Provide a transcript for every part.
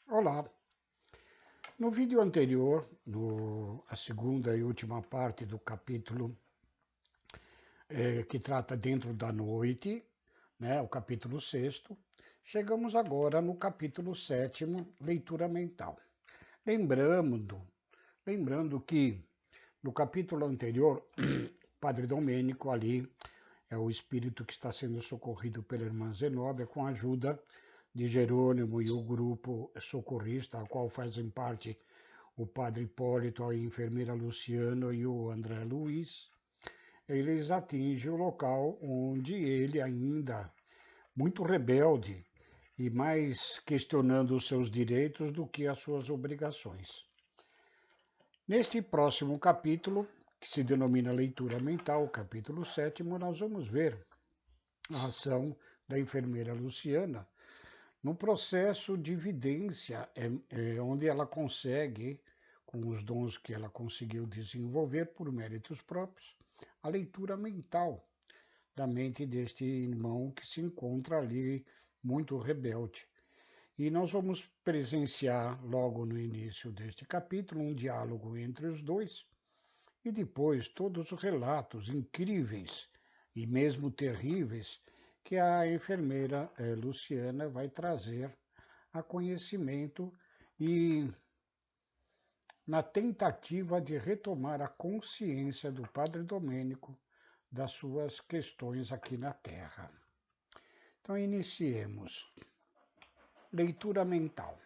Olá! No vídeo anterior, a segunda e última parte do capítulo que trata dentro da noite, né, o capítulo sexto, chegamos agora no capítulo sétimo, leitura mental. Lembrando que no capítulo anterior, Padre Domênico ali é o espírito que está sendo socorrido pela irmã Zenóbia com a ajuda de Jerônimo e o grupo socorrista, a qual fazem parte o padre Hipólito, a enfermeira Luciana e o André Luiz. Eles atingem o local onde ele ainda, muito rebelde e mais questionando os seus direitos do que as suas obrigações. Neste próximo capítulo, que se denomina Leitura Mental, capítulo 7º, nós vamos ver a ação da enfermeira Luciana no processo de vidência, onde ela consegue, com os dons que ela conseguiu desenvolver por méritos próprios, a leitura mental da mente deste irmão que se encontra ali muito rebelde. E nós vamos presenciar logo no início deste capítulo um diálogo entre os dois e depois todos os relatos incríveis e mesmo terríveis que a enfermeira Luciana vai trazer a conhecimento e na tentativa de retomar a consciência do Padre Domênico das suas questões aqui na Terra. Então, iniciemos. Leitura mental.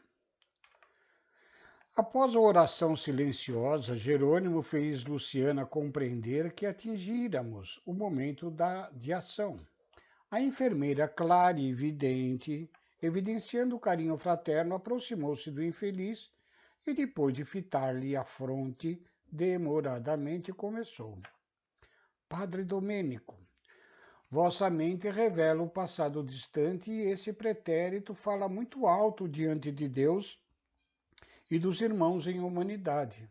Após a oração silenciosa, Jerônimo fez Luciana compreender que atingíramos o momento de ação. A enfermeira, clara e evidente, evidenciando o carinho fraterno, aproximou-se do infeliz e, depois de fitar-lhe a fronte demoradamente, começou. Padre Domênico, vossa mente revela o passado distante e esse pretérito fala muito alto diante de Deus e dos irmãos em humanidade.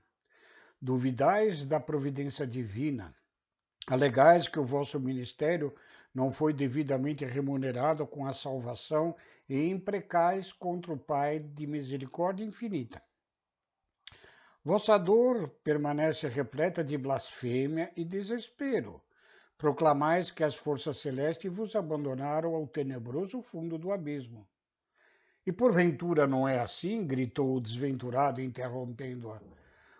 Duvidais da providência divina, alegais que o vosso ministério não foi devidamente remunerado com a salvação e imprecais contra o Pai de misericórdia infinita. Vossa dor permanece repleta de blasfêmia e desespero. Proclamais que as forças celestes vos abandonaram ao tenebroso fundo do abismo. E porventura não é assim? Gritou o desventurado, interrompendo-a.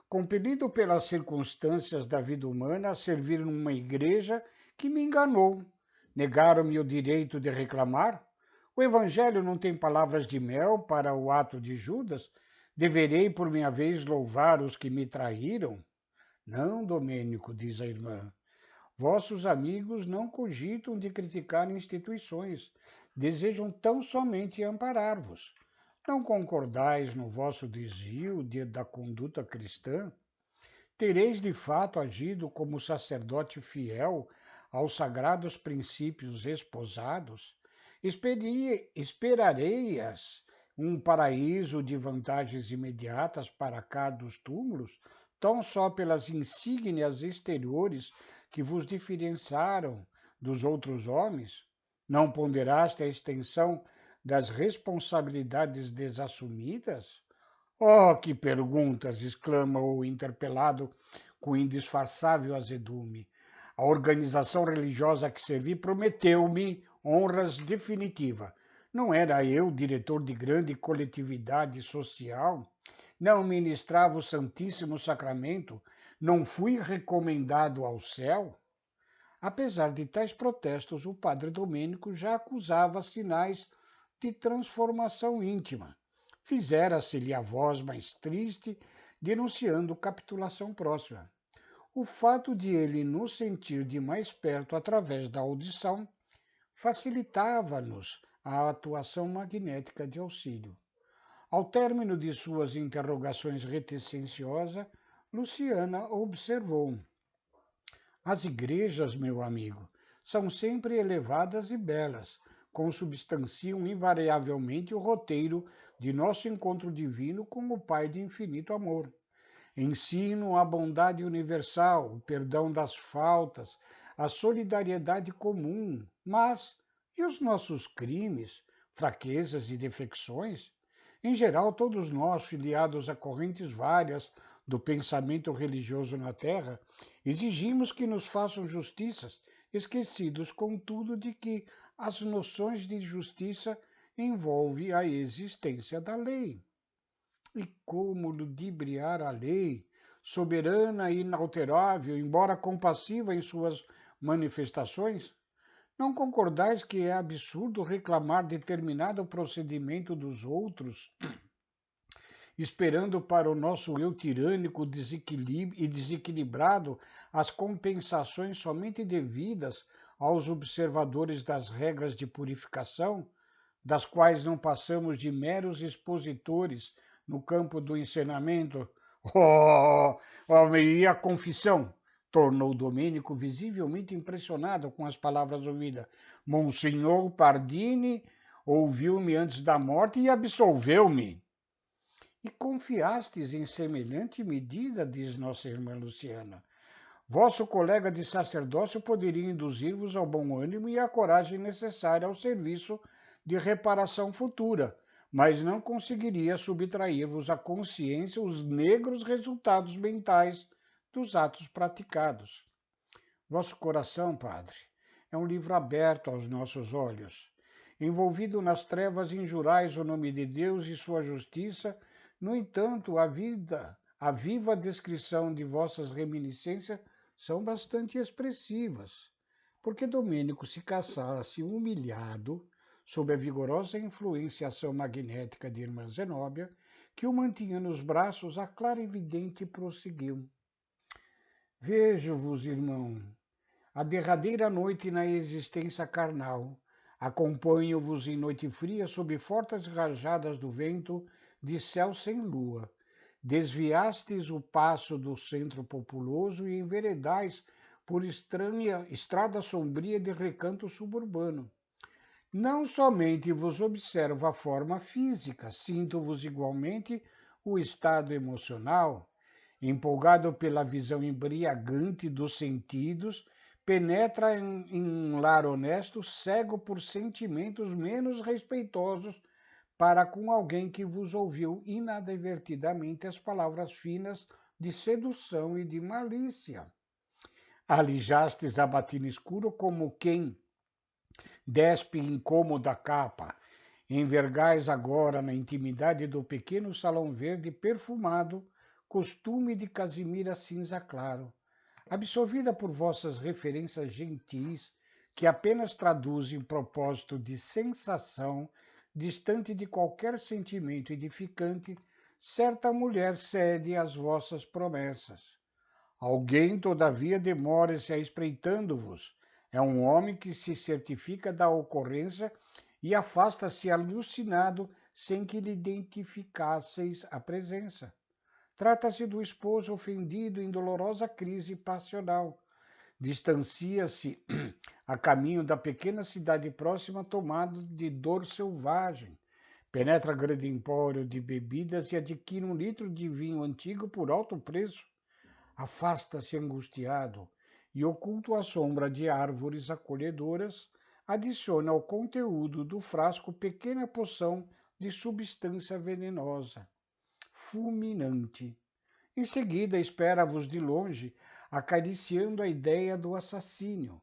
Compelido pelas circunstâncias da vida humana a servir numa igreja que me enganou. Negaram-me o direito de reclamar? O Evangelho não tem palavras de mel para o ato de Judas? Deverei, por minha vez, louvar os que me traíram? Não, Domênico, diz a irmã. Vossos amigos não cogitam de criticar instituições, desejam tão somente amparar-vos. Não concordais no vosso desvio da conduta cristã? Tereis de fato agido como sacerdote fiel aos sagrados princípios esposados? Esperarei-as um paraíso de vantagens imediatas para cá dos túmulos, tão só pelas insígnias exteriores que vos diferenciaram dos outros homens? Não ponderaste a extensão das responsabilidades desassumidas? Oh, que perguntas! Exclama o interpelado com indisfarçável azedume. A organização religiosa que servi prometeu-me honras definitivas. Não era eu diretor de grande coletividade social? Não ministrava o Santíssimo Sacramento? Não fui recomendado ao céu? Apesar de tais protestos, o padre Domênico já acusava sinais de transformação íntima. Fizera-se-lhe a voz mais triste, denunciando capitulação próxima. O fato de ele nos sentir de mais perto através da audição facilitava-nos a atuação magnética de auxílio. Ao término de suas interrogações reticenciosas, Luciana observou. As igrejas, meu amigo, são sempre elevadas e belas, consubstanciam invariavelmente o roteiro de nosso encontro divino com o Pai de infinito amor. Ensinam a bondade universal, o perdão das faltas, a solidariedade comum. Mas e os nossos crimes, fraquezas e defecções? Em geral, todos nós, filiados a correntes várias do pensamento religioso na Terra, exigimos que nos façam justiças, esquecidos, contudo, de que as noções de justiça envolvem a existência da lei. E como ludibriar a lei, soberana e inalterável, embora compassiva em suas manifestações? Não concordais que é absurdo reclamar determinado procedimento dos outros, esperando para o nosso eu tirânico e desequilibrado as compensações somente devidas aos observadores das regras de purificação, das quais não passamos de meros expositores no campo do ensinamento? Oh, oh, e a confissão? Tornou Domênico visivelmente impressionado com as palavras ouvidas. Monsenhor Pardini ouviu-me antes da morte e absolveu-me. E confiastes em semelhante medida, diz nossa irmã Luciana. Vosso colega de sacerdócio poderia induzir-vos ao bom ânimo e à coragem necessária ao serviço de reparação futura, mas não conseguiria subtrair-vos à consciência os negros resultados mentais dos atos praticados. Vosso coração, Padre, é um livro aberto aos nossos olhos. Envolvido nas trevas, injurais o nome de Deus e sua justiça. No entanto, a viva descrição de vossas reminiscências são bastante expressivas, porque Domênico se cassasse humilhado sob a vigorosa influenciação magnética de irmã Zenóbia, que o mantinha nos braços, a clarividente prosseguiu. Vejo-vos, irmão, a derradeira noite na existência carnal. Acompanho-vos em noite fria sob fortes rajadas do vento de céu sem lua. Desviastes o passo do centro populoso e enveredais por estranha estrada sombria de recanto suburbano. Não somente vos observo a forma física, sinto-vos igualmente o estado emocional. Empolgado pela visão embriagante dos sentidos, penetra em um lar honesto, cego por sentimentos menos respeitosos para com alguém que vos ouviu inadvertidamente as palavras finas de sedução e de malícia. Alijastes a batina escuro como quem despe incômoda capa. Envergais agora na intimidade do pequeno salão verde perfumado, costume de casimira cinza claro, absorvida por vossas referências gentis, que apenas traduzem propósito de sensação, distante de qualquer sentimento edificante, certa mulher cede às vossas promessas. Alguém, todavia, demora-se a espreitando-vos. É um homem que se certifica da ocorrência e afasta-se alucinado sem que lhe identificasseis a presença. Trata-se do esposo ofendido em dolorosa crise passional. Distancia-se a caminho da pequena cidade próxima, tomado de dor selvagem. Penetra grande empório de bebidas e adquire 1 litro de vinho antigo por alto preço. Afasta-se angustiado e, oculto à sombra de árvores acolhedoras, adiciona ao conteúdo do frasco pequena poção de substância venenosa, fulminante. Em seguida, espera-vos de longe, acariciando a ideia do assassínio.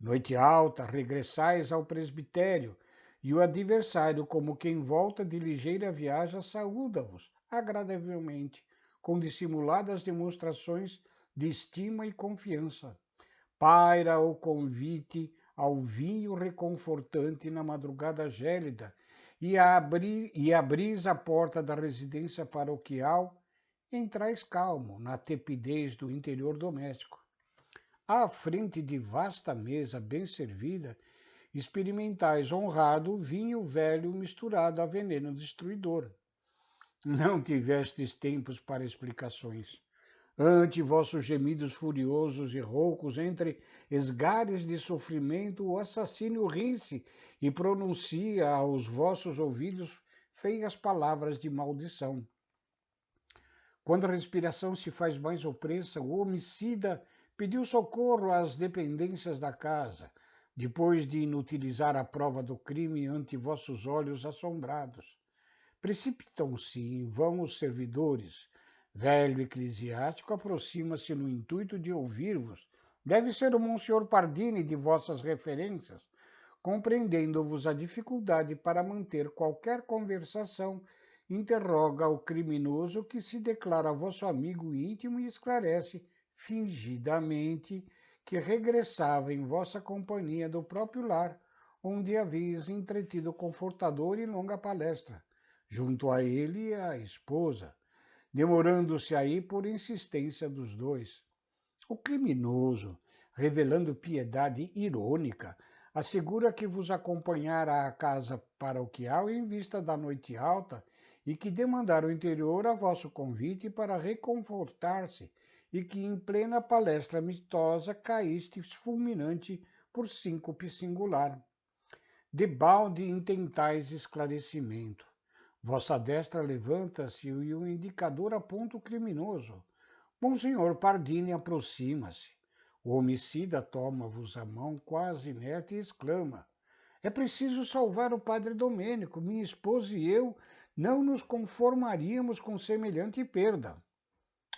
Noite alta, regressais ao presbitério, e o adversário, como quem volta de ligeira viagem, saúda-vos agradavelmente, com dissimuladas demonstrações de estima e confiança. Paira o convite ao vinho reconfortante na madrugada gélida, e abris a porta da residência paroquial, entrais calmo na tepidez do interior doméstico. À frente de vasta mesa bem servida, experimentais honrado vinho velho misturado a veneno destruidor. Não tivestes tempos para explicações. Ante vossos gemidos furiosos e roucos, entre esgares de sofrimento, o assassino ri-se e pronuncia aos vossos ouvidos feias palavras de maldição. Quando a respiração se faz mais opressa, o homicida pediu socorro às dependências da casa, depois de inutilizar a prova do crime ante vossos olhos assombrados. Precipitam-se em vão os servidores. Velho eclesiástico aproxima-se no intuito de ouvir-vos. Deve ser o Monsenhor Pardini de vossas referências, compreendendo-vos a dificuldade para manter qualquer conversação, interroga o criminoso que se declara vosso amigo íntimo e esclarece, fingidamente, que regressava em vossa companhia do próprio lar, onde haveis entretido confortadora e longa palestra, junto a ele e à esposa, demorando-se aí por insistência dos dois. O criminoso, revelando piedade irônica, assegura que vos acompanhara à casa paroquial em vista da noite alta e que demandara o interior a vosso convite para reconfortar-se e que em plena palestra amistosa caístes fulminante por síncope singular. Debalde intentais esclarecimento. Vossa destra levanta-se e o indicador aponta o criminoso. Monsenhor Pardini aproxima-se. O homicida toma-vos a mão quase inerte e exclama: é preciso salvar o padre Domênico. Minha esposa e eu não nos conformaríamos com semelhante perda.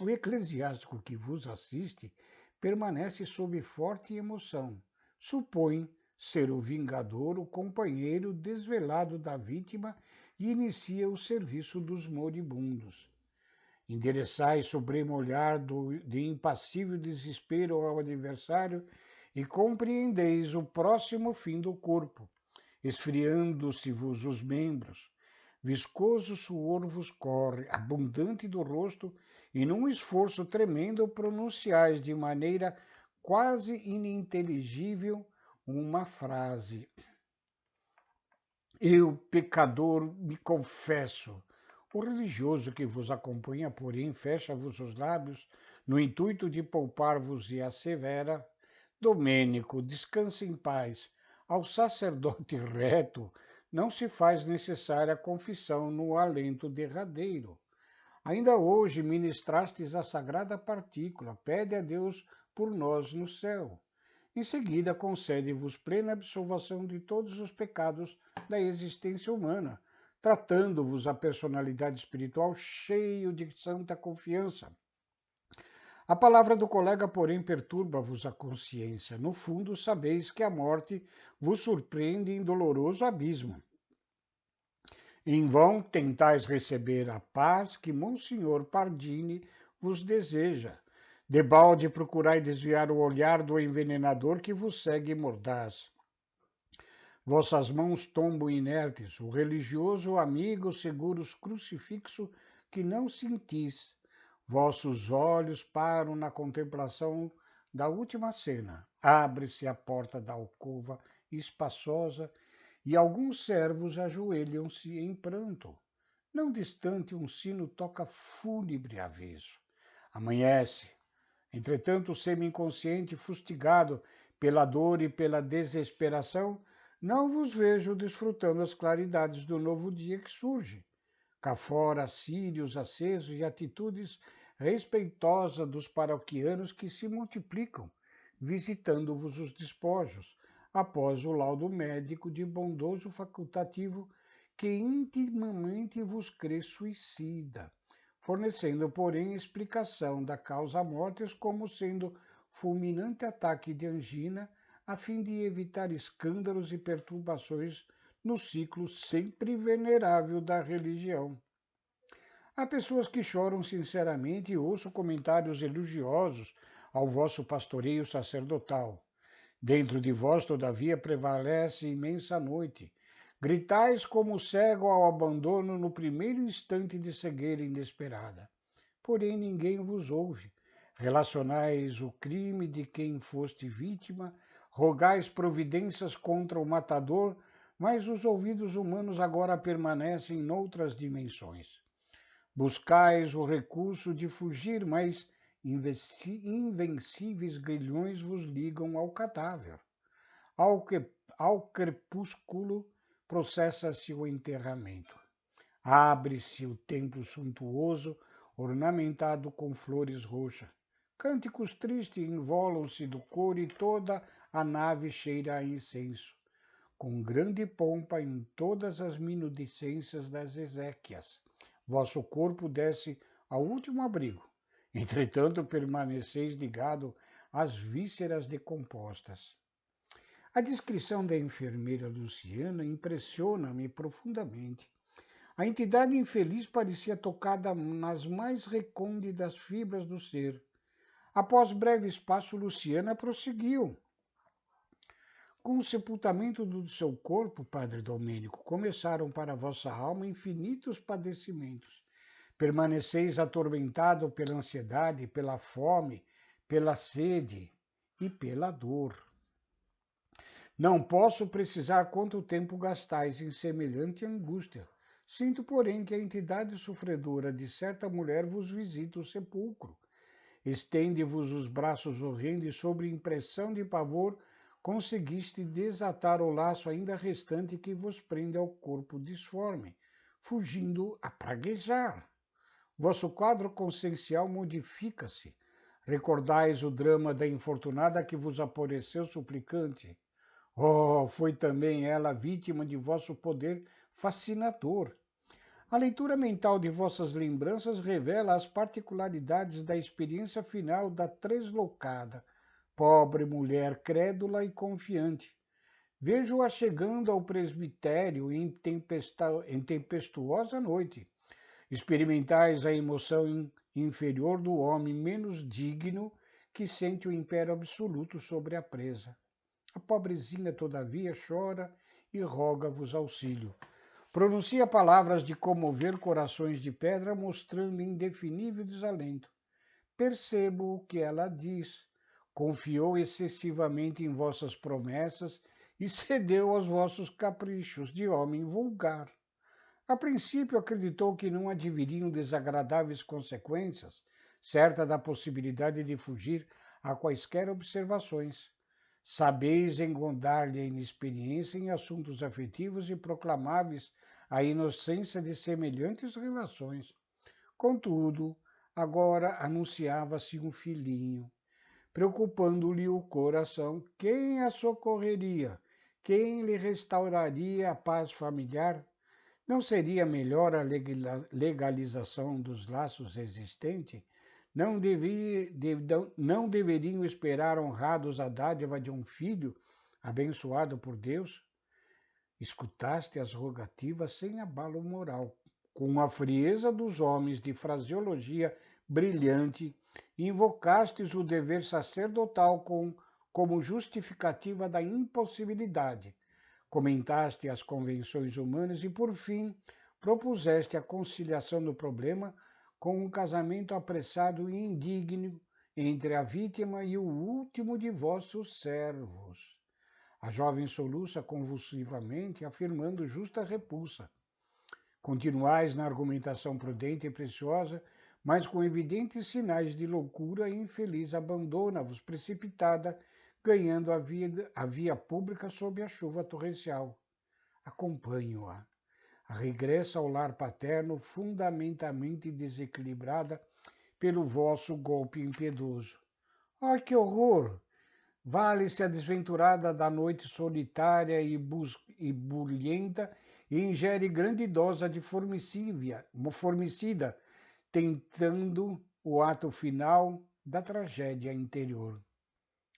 O eclesiástico que vos assiste permanece sob forte emoção. Supõe ser o vingador, o companheiro desvelado da vítima e inicia o serviço dos moribundos. Endereçais supremo olhar de impassível desespero ao adversário e compreendeis o próximo fim do corpo, esfriando-se-vos os membros. Viscoso suor vos corre, abundante do rosto, e num esforço tremendo pronunciais de maneira quase ininteligível uma frase. Eu, pecador, me confesso. O religioso que vos acompanha, porém, fecha-vos os lábios no intuito de poupar-vos e assevera: Domênico, descanse em paz. Ao sacerdote reto não se faz necessária a confissão no alento derradeiro. Ainda hoje ministrastes a sagrada partícula, pede a Deus por nós no céu. Em seguida, concede-vos plena absolvação de todos os pecados da existência humana, tratando-vos a personalidade espiritual cheio de santa confiança. A palavra do colega, porém, perturba-vos a consciência. No fundo, sabeis que a morte vos surpreende em doloroso abismo. Em vão tentais receber a paz que Monsenhor Pardini vos deseja. Debalde procurai desviar o olhar do envenenador que vos segue mordaz. Vossas mãos tombam inertes, o religioso amigo segura os crucifixo que não sentis. Vossos olhos param na contemplação da última cena. Abre-se a porta da alcova espaçosa e alguns servos ajoelham-se em pranto. Não distante, um sino toca fúnebre aviso. Amanhece. Entretanto, semi-inconsciente, fustigado pela dor e pela desesperação, não vos vejo desfrutando as claridades do novo dia que surge. Cá fora, círios acesos e atitudes respeitosas dos paroquianos que se multiplicam, visitando-vos os despojos, após o laudo médico de bondoso facultativo que intimamente vos crê suicida, fornecendo, porém, explicação da causa mortis como sendo fulminante ataque de angina, a fim de evitar escândalos e perturbações no ciclo sempre venerável da religião. Há pessoas que choram sinceramente e ouço comentários elogiosos ao vosso pastoreio sacerdotal. Dentro de vós, todavia, prevalece imensa noite. Gritais como cego ao abandono no primeiro instante de cegueira inesperada. Porém, ninguém vos ouve. Relacionais o crime de quem foste vítima, rogais providências contra o matador, mas os ouvidos humanos agora permanecem noutras dimensões. Buscais o recurso de fugir, mas invencíveis grilhões vos ligam ao cadáver. Ao crepúsculo processa-se o enterramento. Abre-se o templo suntuoso, ornamentado com flores roxas. Cânticos tristes envolam-se do coro e toda a nave cheira a incenso. com grande pompa em todas as minudicências das exéquias. Vosso corpo desce ao último abrigo. Entretanto, permaneceis ligado às vísceras decompostas. A descrição da enfermeira Luciana impressiona-me profundamente. A entidade infeliz parecia tocada nas mais recônditas fibras do ser. Após breve espaço, Luciana prosseguiu. Com o sepultamento do seu corpo, Padre Domênico, começaram para a vossa alma infinitos padecimentos. Permaneceis atormentado pela ansiedade, pela fome, pela sede e pela dor. Não posso precisar quanto tempo gastais em semelhante angústia. Sinto, porém, que a entidade sofredora de certa mulher vos visita o sepulcro. Estende-vos os braços horrendos e, sob impressão de pavor, conseguiste desatar o laço ainda restante que vos prende ao corpo disforme, fugindo a praguejar. Vosso quadro consciencial modifica-se. Recordais o drama da infortunada que vos apareceu suplicante. Oh, foi também ela vítima de vosso poder fascinador. A leitura mental de vossas lembranças revela as particularidades da experiência final da tresloucada, pobre mulher crédula e confiante. Vejo-a chegando ao presbitério em tempestuosa noite. Experimentais a emoção inferior do homem menos digno que sente o império absoluto sobre a presa. A pobrezinha, todavia, chora e roga-vos auxílio. Pronuncia palavras de comover corações de pedra, mostrando indefinível desalento. Percebo o que ela diz. Confiou excessivamente em vossas promessas e cedeu aos vossos caprichos de homem vulgar. A princípio acreditou que não adviriam desagradáveis consequências, certa da possibilidade de fugir a quaisquer observações. Sabeis engodar-lhe a inexperiência em assuntos afetivos e proclamáveis a inocência de semelhantes relações. Contudo, agora anunciava-se um filhinho. Preocupando-lhe o coração, quem a socorreria? Quem lhe restauraria a paz familiar? Não seria melhor a legalização dos laços existentes? Não deveriam esperar honrados a dádiva de um filho abençoado por Deus? Escutaste as rogativas sem abalo moral, com a frieza dos homens de fraseologia brilhante, invocastes o dever sacerdotal como justificativa da impossibilidade, comentaste as convenções humanas e, por fim, propuseste a conciliação do problema com um casamento apressado e indigno entre a vítima e o último de vossos servos. A jovem soluça convulsivamente, afirmando justa repulsa. Continuais na argumentação prudente e preciosa, mas com evidentes sinais de loucura, a infeliz abandona-vos precipitada, ganhando a via pública sob a chuva torrencial. Acompanho-a. Regressa ao lar paterno, fundamentalmente desequilibrada pelo vosso golpe impiedoso. Ah, que horror! Vale-se a desventurada da noite solitária e bulhenta e ingere grande dose de formicida, tentando o ato final da tragédia interior.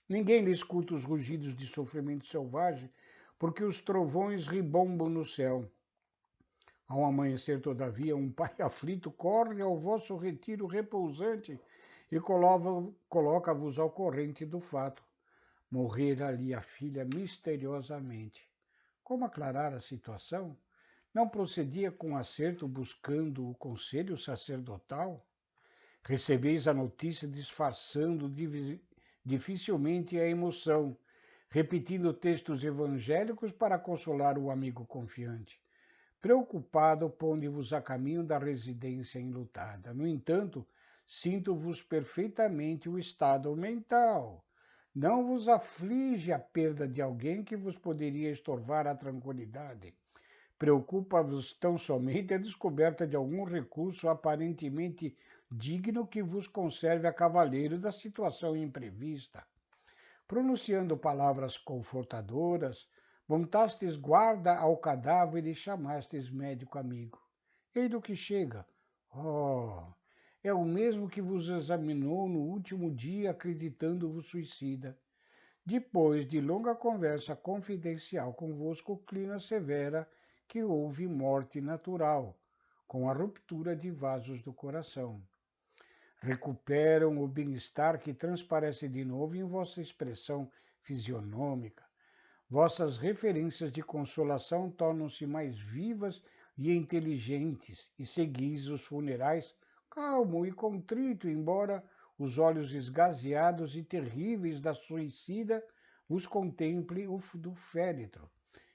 Ninguém lhe escuta os rugidos de sofrimento selvagem, porque os trovões ribombam no céu. Ao amanhecer, todavia, um pai aflito corre ao vosso retiro repousante e coloca-vos ao corrente do fato. Morrera ali a filha misteriosamente. Como aclarar a situação? Não procedia com acerto buscando o conselho sacerdotal? Recebeis a notícia disfarçando dificilmente a emoção, repetindo textos evangélicos para consolar o amigo confiante. Preocupado, ponde-vos a caminho da residência enlutada. No entanto, sinto-vos perfeitamente o estado mental. Não vos aflige a perda de alguém que vos poderia estorvar a tranquilidade. Preocupa-vos tão somente a descoberta de algum recurso aparentemente digno que vos conserve a cavaleiro da situação imprevista. Pronunciando palavras confortadoras, Montastes guarda ao cadáver e chamastes médico amigo. Ei do que chega. Oh, é o mesmo que vos examinou no último dia, acreditando-vos suicida. Depois de longa conversa confidencial convosco, o clima assevera que houve morte natural, com a ruptura de vasos do coração. Recuperam o bem-estar que transparece de novo em vossa expressão fisionômica. Vossas referências de consolação tornam-se mais vivas e inteligentes, e seguis os funerais calmo e contrito, embora os olhos esgazeados e terríveis da suicida vos contemple do féretro,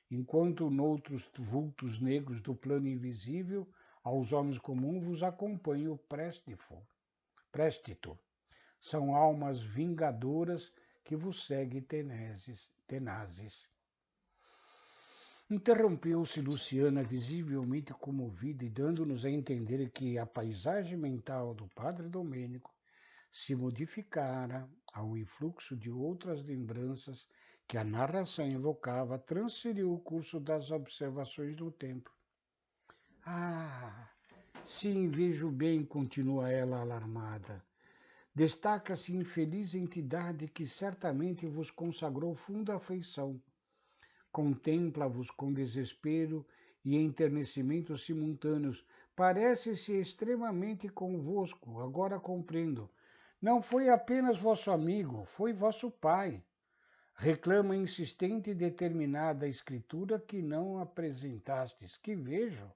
enquanto noutros vultos negros do plano invisível, aos homens comuns vos acompanha o préstito. São almas vingadoras que vos seguem tenazes. Interrompeu-se Luciana, visivelmente comovida, e dando-nos a entender que a paisagem mental do padre Domênico se modificara ao influxo de outras lembranças que a narração evocava, transferiu o curso das observações no templo. Ah, sim, vejo bem, continua ela alarmada. Destaca-se infeliz entidade que certamente vos consagrou funda afeição. Contempla-vos com desespero e enternecimento simultâneos. Parece-se extremamente convosco, agora compreendo. Não foi apenas vosso amigo, foi vosso pai. Reclama insistente e determinada a escritura que não apresentastes. Que vejo?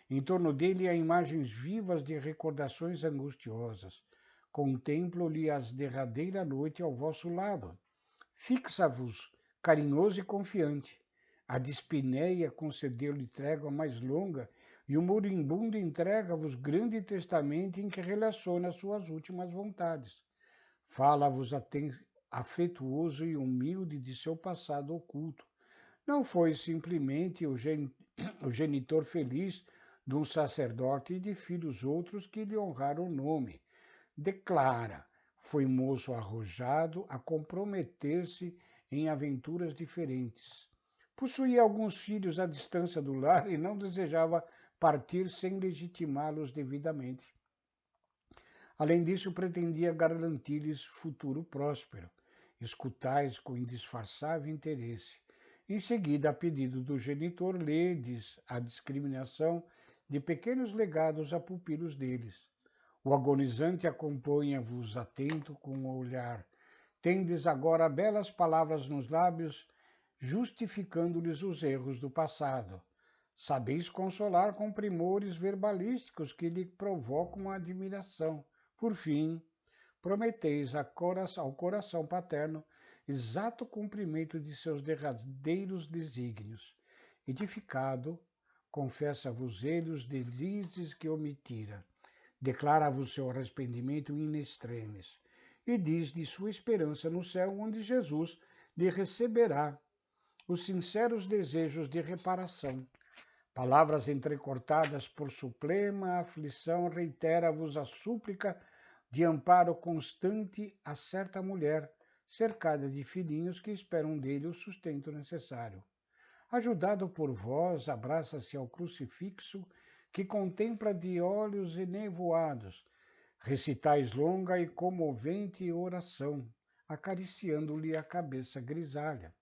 Em torno dele há imagens vivas de recordações angustiosas. Contemplo-lhe as derradeira noite ao vosso lado. Fixa-vos, carinhoso e confiante. A dispneia concedeu-lhe trégua mais longa e o moribundo entrega-vos grande testamento em que relaciona suas últimas vontades. Fala-vos afetuoso e humilde de seu passado oculto. Não foi simplesmente o genitor feliz de um sacerdote e de filhos outros que lhe honraram o nome. Declara, foi moço arrojado a comprometer-se em aventuras diferentes. Possuía alguns filhos à distância do lar e não desejava partir sem legitimá-los devidamente. Além disso, pretendia garantir-lhes futuro próspero. Escutais com indisfarçável interesse. Em seguida, a pedido do genitor, ledes a discriminação de pequenos legados a pupilos deles. O agonizante acompanha-vos atento com o olhar. Tendes agora belas palavras nos lábios, justificando-lhes os erros do passado. Sabeis consolar com primores verbalísticos que lhe provocam a admiração. Por fim, prometeis ao coração paterno exato cumprimento de seus derradeiros desígnios. Edificado, confessa-vos ele os delícias que omitira. Declara-vos seu arrependimento in extremis e diz de sua esperança no céu, onde Jesus lhe receberá os sinceros desejos de reparação. Palavras entrecortadas por suprema aflição, reitera-vos a súplica de amparo constante a certa mulher, cercada de filhinhos que esperam dele o sustento necessário. Ajudado por vós, abraça-se ao crucifixo que contempla de olhos enevoados. Recitais longa e comovente oração, acariciando-lhe a cabeça grisalha.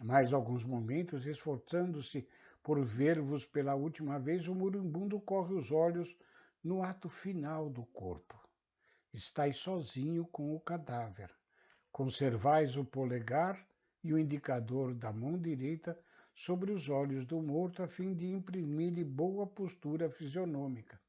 Mais alguns momentos, esforçando-se por ver-vos pela última vez, o moribundo corre os olhos no ato final do corpo. Estais sozinho com o cadáver. Conservais o polegar e o indicador da mão direita sobre os olhos do morto, a fim de imprimir-lhe boa postura fisionômica.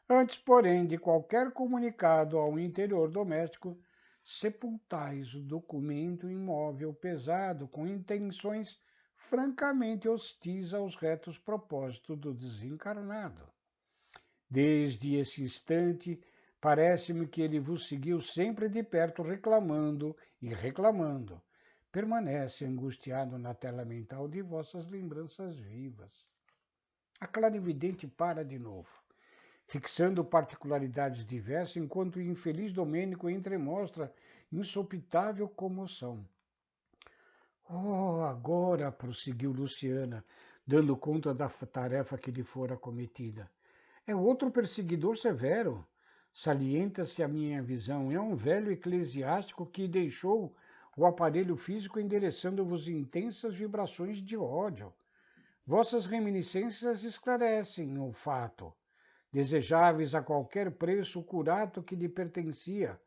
Antes, porém, de qualquer comunicado ao interior doméstico, sepultais o documento imóvel pesado com intenções francamente hostis aos retos propósitos do desencarnado. Desde esse instante, parece-me que ele vos seguiu sempre de perto, reclamando e reclamando. Permanece angustiado na tela mental de vossas lembranças vivas. A clarividente para de novo, fixando particularidades diversas, enquanto o infeliz Domênico entremostra insopitável comoção. Oh, agora, prosseguiu Luciana, dando conta da tarefa que lhe fora cometida. É outro perseguidor severo. Salienta-se a minha visão. É um velho eclesiástico que deixou o aparelho físico endereçando-vos intensas vibrações de ódio. Vossas reminiscências esclarecem o fato. Desejáveis a qualquer preço o curato que lhe pertencia.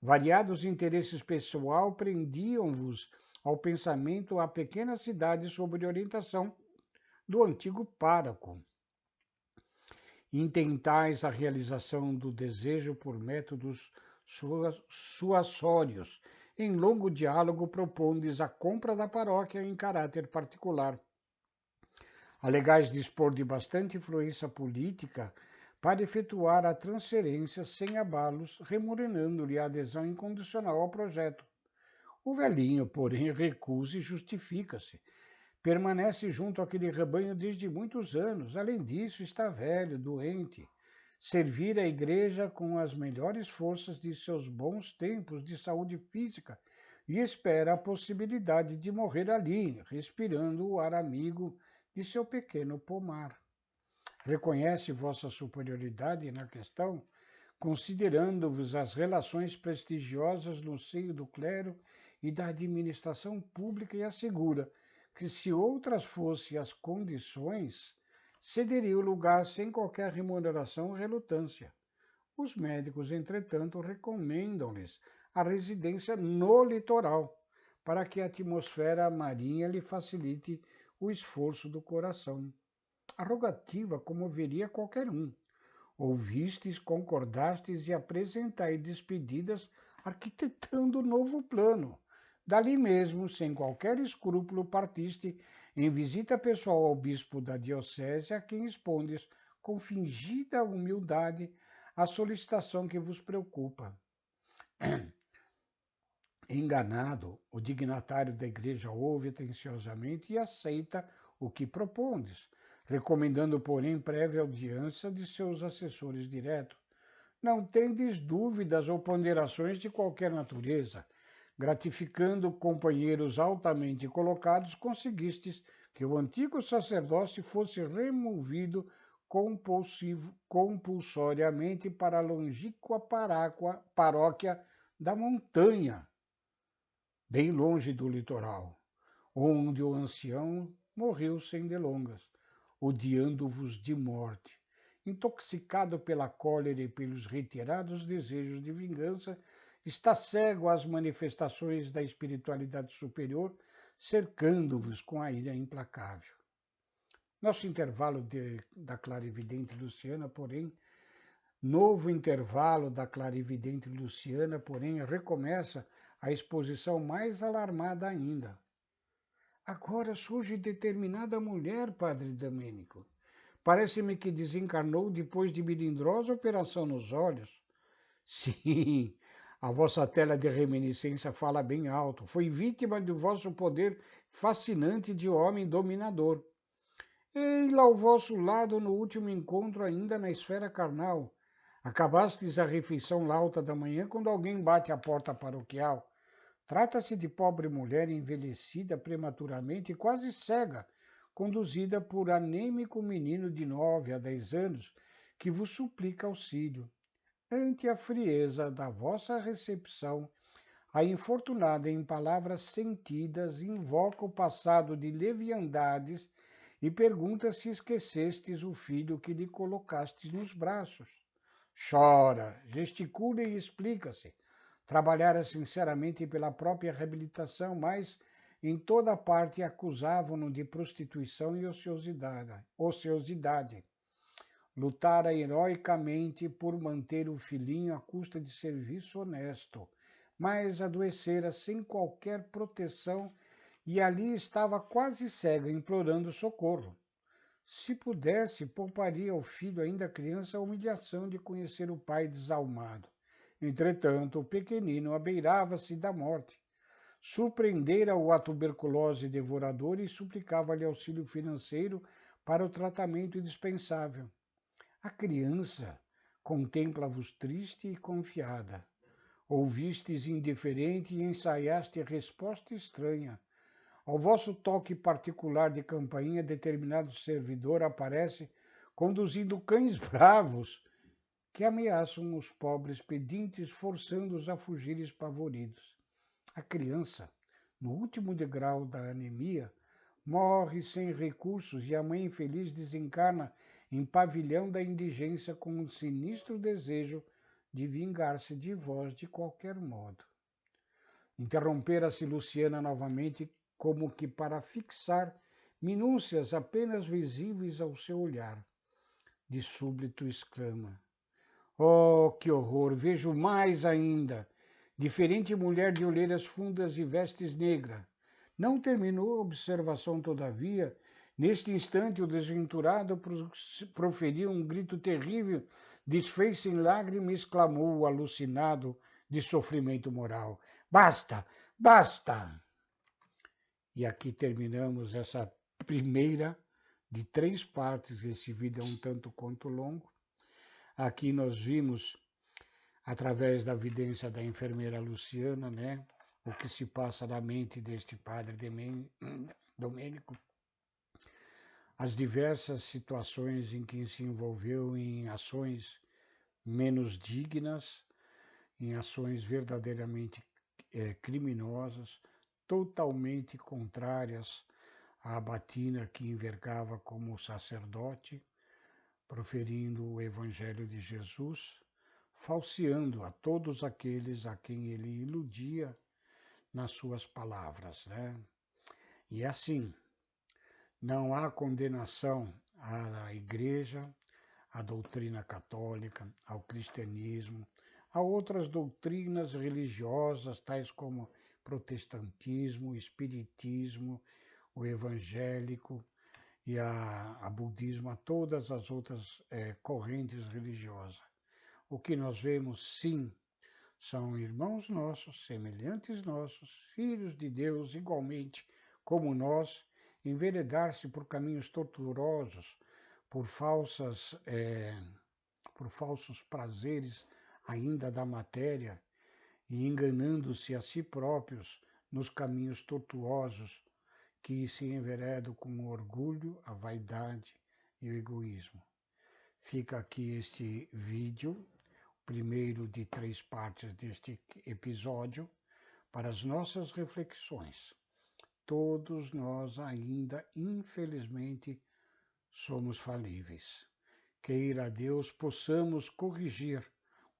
Variados interesses pessoal prendiam-vos ao pensamento a pequena cidade sob orientação do antigo pároco. Intentais a realização do desejo por métodos suassórios. Em longo diálogo propondes a compra da paróquia em caráter particular. Alegais dispor de bastante influência política para efetuar a transferência sem abalos, remunerando-lhe a adesão incondicional ao projeto. O velhinho, porém, recusa e justifica-se. Permanece junto àquele rebanho desde muitos anos. Além disso, está velho, doente. Servir a igreja com as melhores forças de seus bons tempos de saúde física e espera a possibilidade de morrer ali, respirando o ar amigo de seu pequeno pomar. Reconhece vossa superioridade na questão, considerando-vos as relações prestigiosas no seio do clero e da administração pública e assegura que, se outras fossem as condições, cederia o lugar sem qualquer remuneração ou relutância. Os médicos, entretanto, recomendam-lhes a residência no litoral, para que a atmosfera marinha lhe facilite o esforço do coração. A rogativa comoveria qualquer um. Ouvistes, concordastes e apresentai despedidas, arquitetando novo plano. Dali mesmo, sem qualquer escrúpulo, partiste em visita pessoal ao bispo da diocese, a quem expondes, com fingida humildade, a solicitação que vos preocupa. Enganado, o dignatário da igreja ouve atenciosamente e aceita o que propondes, recomendando, porém, prévia audiência de seus assessores diretos. Não tendes dúvidas ou ponderações de qualquer natureza. Gratificando companheiros altamente colocados, conseguistes que o antigo sacerdócio fosse removido compulsoriamente para a longínqua paróquia da montanha, bem longe do litoral, onde o ancião morreu sem delongas, odiando-vos de morte. Intoxicado pela cólera e pelos reiterados desejos de vingança, está cego às manifestações da espiritualidade superior, cercando-vos com a ira implacável. Nosso intervalo da clarividente Luciana, porém, novo intervalo da clarividente Luciana, porém, recomeça a exposição mais alarmada ainda. Agora surge determinada mulher, padre Domênico. Parece-me que desencarnou depois de melindrosa operação nos olhos. Sim, a vossa tela de reminiscência fala bem alto. Foi vítima do vosso poder fascinante de homem dominador. Ei-la ao vosso lado no último encontro ainda na esfera carnal. Acabastes a refeição lauta da manhã quando alguém bate à porta paroquial. Trata-se de pobre mulher envelhecida prematuramente e quase cega, conduzida por anêmico menino de 9 a 10 anos, que vos suplica auxílio. Ante a frieza da vossa recepção, a infortunada, em palavras sentidas, invoca o passado de leviandades e pergunta se esquecestes o filho que lhe colocastes nos braços. Chora, gesticula e explica-se. Trabalhara sinceramente pela própria reabilitação, mas em toda parte acusavam-no de prostituição e ociosidade. Lutara heroicamente por manter o filhinho à custa de serviço honesto, mas adoecera sem qualquer proteção e ali estava quase cega, implorando socorro. Se pudesse, pouparia ao filho ainda criança a humilhação de conhecer o pai desalmado. Entretanto, o pequenino abeirava-se da morte. Surpreendera-o a tuberculose devoradora e suplicava-lhe auxílio financeiro para o tratamento indispensável. A criança contempla-vos triste e confiada. Ouvistes indiferente e ensaiaste resposta estranha. Ao vosso toque particular de campainha, determinado servidor aparece conduzindo cães bravos que ameaçam os pobres pedintes, forçando-os a fugir espavoridos. A criança, no último degrau da anemia, morre sem recursos e a mãe infeliz desencarna em pavilhão da indigência com um sinistro desejo de vingar-se de vós de qualquer modo. Interrompera-se Luciana novamente, como que para fixar minúcias apenas visíveis ao seu olhar. De súbito exclama: Oh, que horror! Vejo mais ainda! Diferente mulher de olheiras fundas e vestes negras. Não terminou a observação, todavia. Neste instante, o desventurado proferiu um grito terrível, desfez-se em lágrimas e exclamou, alucinado de sofrimento moral: Basta! Basta! E aqui terminamos essa primeira de 3 partes. Esse vídeo é um tanto quanto longo. Aqui nós vimos, através da vidência da enfermeira Luciana, né, o que se passa na mente deste padre Domênico, as diversas situações em que se envolveu em ações menos dignas, em ações verdadeiramente criminosas, totalmente contrárias à batina que envergava como sacerdote, proferindo o Evangelho de Jesus, falseando a todos aqueles a quem ele iludia nas suas palavras, né? E assim, não há condenação à Igreja, à doutrina católica, ao cristianismo, a outras doutrinas religiosas, tais como protestantismo, espiritismo, o evangélico e a budismo, a todas as outras correntes religiosas. O que nós vemos, sim, são irmãos nossos, semelhantes nossos, filhos de Deus igualmente como nós, enveredar-se por caminhos tortuosos, por falsos prazeres ainda da matéria e enganando-se a si próprios nos caminhos tortuosos que se enveredam com o orgulho, a vaidade e o egoísmo. Fica aqui este vídeo, primeiro de 3 partes deste episódio, para as nossas reflexões. Todos nós ainda, infelizmente, somos falíveis. Queira Deus possamos corrigir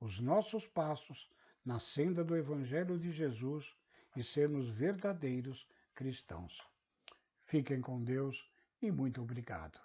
os nossos passos na senda do Evangelho de Jesus e sermos verdadeiros cristãos. Fiquem com Deus e muito obrigado.